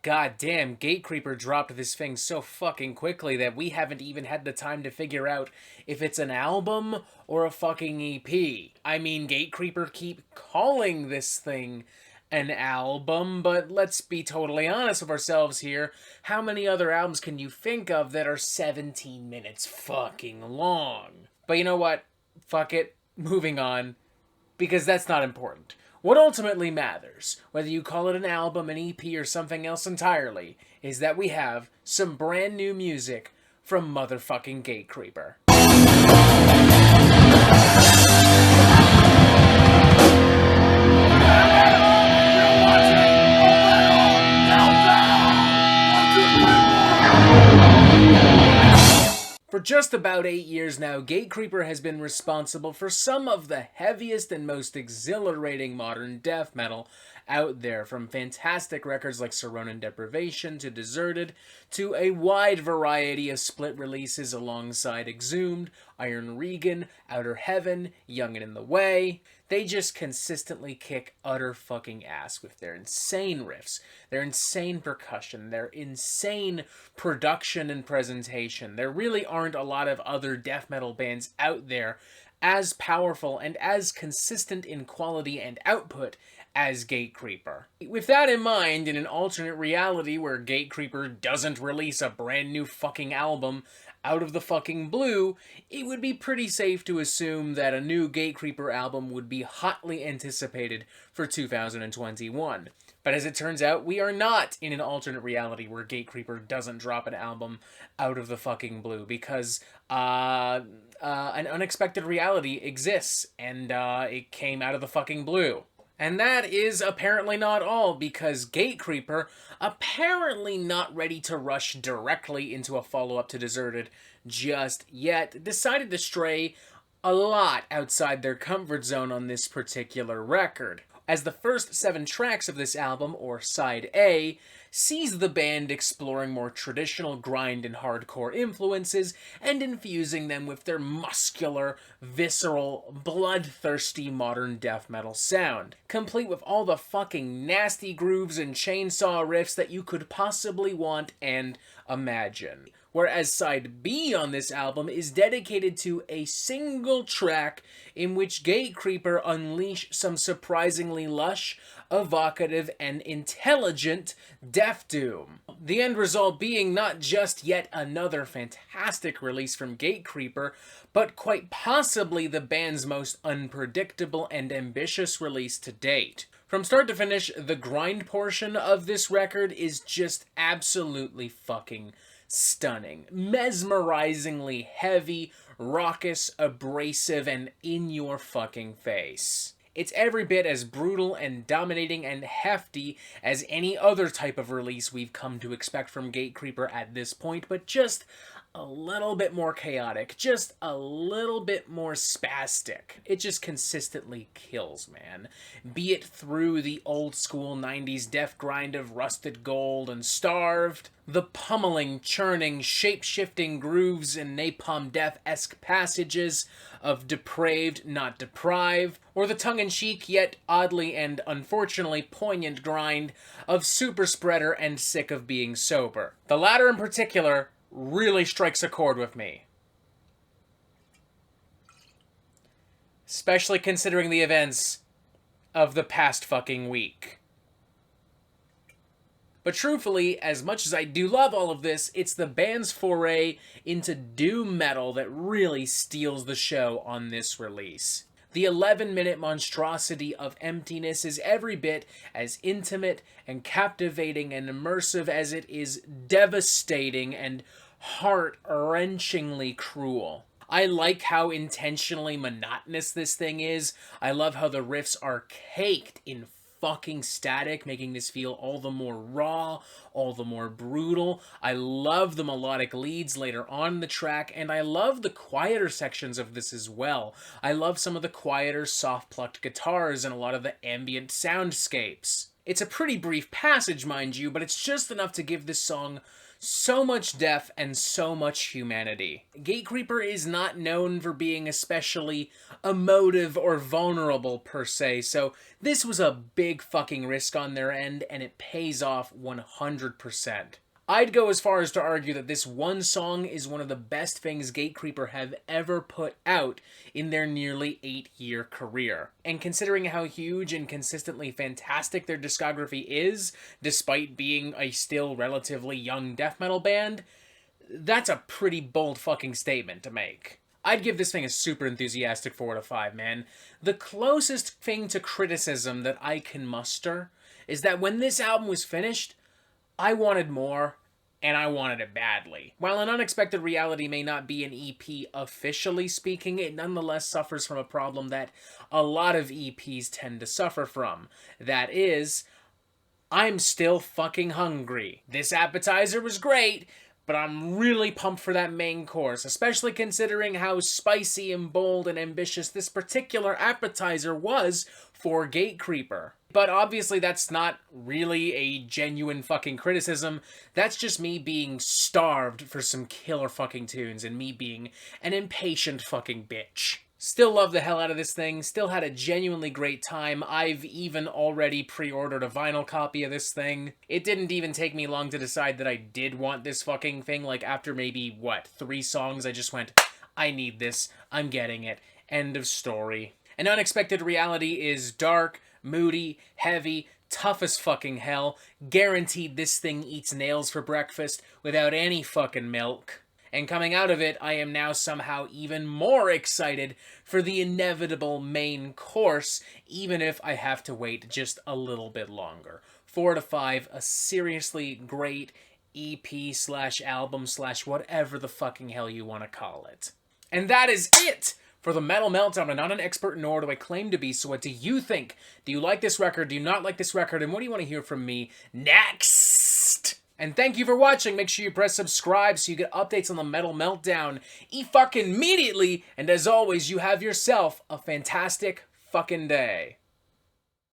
goddamn, Gatecreeper dropped this thing so fucking quickly that we haven't even had the time to figure out if it's an album or a fucking EP. I mean, Gatecreeper keep calling this thing an album, but let's be totally honest with ourselves here. How many other albums can you think of that are 17 minutes fucking long? But you know what? Fuck it. Moving on. Because that's not important. What ultimately matters, whether you call it an album, an EP, or something else entirely, is that we have some brand new music from motherfucking Gatecreeper. For just about 8 years now, Gatecreeper has been responsible for some of the heaviest and most exhilarating modern death metal out there, from fantastic records like Saronin Deprivation to Deserted, to a wide variety of split releases alongside Exhumed, Iron Regan, Outer Heaven, Young and in the Way. They just consistently kick utter fucking ass with their insane riffs, their insane percussion, their insane production and presentation. There really aren't a lot of other death metal bands out there as powerful and as consistent in quality and output as Gatecreeper. With that in mind, in an alternate reality where Gatecreeper doesn't release a brand new fucking album out of the fucking blue, it would be pretty safe to assume that a new Gatecreeper album would be hotly anticipated for 2021. But as it turns out, we are not in an alternate reality where Gatecreeper doesn't drop an album out of the fucking blue, because an unexpected reality exists, and it came out of the fucking blue. And that is apparently not all, because Gatecreeper, apparently not ready to rush directly into a follow-up to Deserted just yet, decided to stray a lot outside their comfort zone on this particular record, as the first 7 tracks of this album, or Side A, sees the band exploring more traditional grind and hardcore influences and infusing them with their muscular, visceral, bloodthirsty modern death metal sound, complete with all the fucking nasty grooves and chainsaw riffs that you could possibly want and imagine. Whereas Side B on this album is dedicated to a single track in which Gatecreeper unleash some surprisingly lush, evocative, and intelligent death doom. The end result being not just yet another fantastic release from Gatecreeper, but quite possibly the band's most unpredictable and ambitious release to date. From start to finish, the grind portion of this record is just absolutely fucking stunning. Mesmerizingly heavy, raucous, abrasive, and in your fucking face. It's every bit as brutal and dominating and hefty as any other type of release we've come to expect from Gatecreeper at this point, but just a little bit more chaotic, just a little bit more spastic. It just consistently kills, man. Be it through the old school 90s death grind of Rusted Gold and Starved, the pummeling, churning, shape-shifting grooves and Napalm Death-esque passages of Depraved, Not Deprive, or the tongue-in-cheek yet oddly and unfortunately poignant grind of Super Spreader and Sick of Being Sober. The latter in particular really strikes a chord with me. Especially considering the events of the past fucking week. But truthfully, as much as I do love all of this, it's the band's foray into doom metal that really steals the show on this release. The 11-minute monstrosity of emptiness is every bit as intimate and captivating and immersive as it is devastating and heart-wrenchingly cruel. I like how intentionally monotonous this thing is. I love how the riffs are caked in fucking static, making this feel all the more raw, all the more brutal. I love the melodic leads later on in the track, and I love the quieter sections of this as well. I love some of the quieter, soft-plucked guitars and a lot of the ambient soundscapes. It's a pretty brief passage, mind you, but it's just enough to give this song so much depth and so much humanity. Gatecreeper is not known for being especially emotive or vulnerable per se, so this was a big fucking risk on their end, and it pays off 100%. I'd go as far as to argue that this one song is one of the best things Gatecreeper have ever put out in their nearly 8-year career. And considering how huge and consistently fantastic their discography is, despite being a still relatively young death metal band, that's a pretty bold fucking statement to make. I'd give this thing a super enthusiastic 4 out of 5, man. The closest thing to criticism that I can muster is that when this album was finished, I wanted more, and I wanted it badly. While An Unexpected Reality may not be an EP officially speaking, it nonetheless suffers from a problem that a lot of EPs tend to suffer from. That is, I'm still fucking hungry. This appetizer was great, but I'm really pumped for that main course, especially considering how spicy and bold and ambitious this particular appetizer was for Gatecreeper. But obviously that's not really a genuine fucking criticism. That's just me being starved for some killer fucking tunes and me being an impatient fucking bitch. Still love the hell out of this thing, still had a genuinely great time. I've even already pre-ordered a vinyl copy of this thing. It didn't even take me long to decide that I did want this fucking thing. Like, after maybe, 3 songs, I just went, I need this, I'm getting it. End of story. An Unexpected Reality is dark, moody, heavy, tough as fucking hell. Guaranteed this thing eats nails for breakfast without any fucking milk. And coming out of it, I am now somehow even more excited for the inevitable main course, even if I have to wait just a little bit longer. 4 out of 5, a seriously great EP/album/ whatever the fucking hell you want to call it. And that is it for the Metal Meltdown. I'm not an expert, nor do I claim to be, so what do you think? Do you like this record? Do you not like this record? And what do you want to hear from me next? And thank you for watching. Make sure you press subscribe so you get updates on the Metal Meltdown fucking immediately. And as always, you have yourself a fantastic fucking day.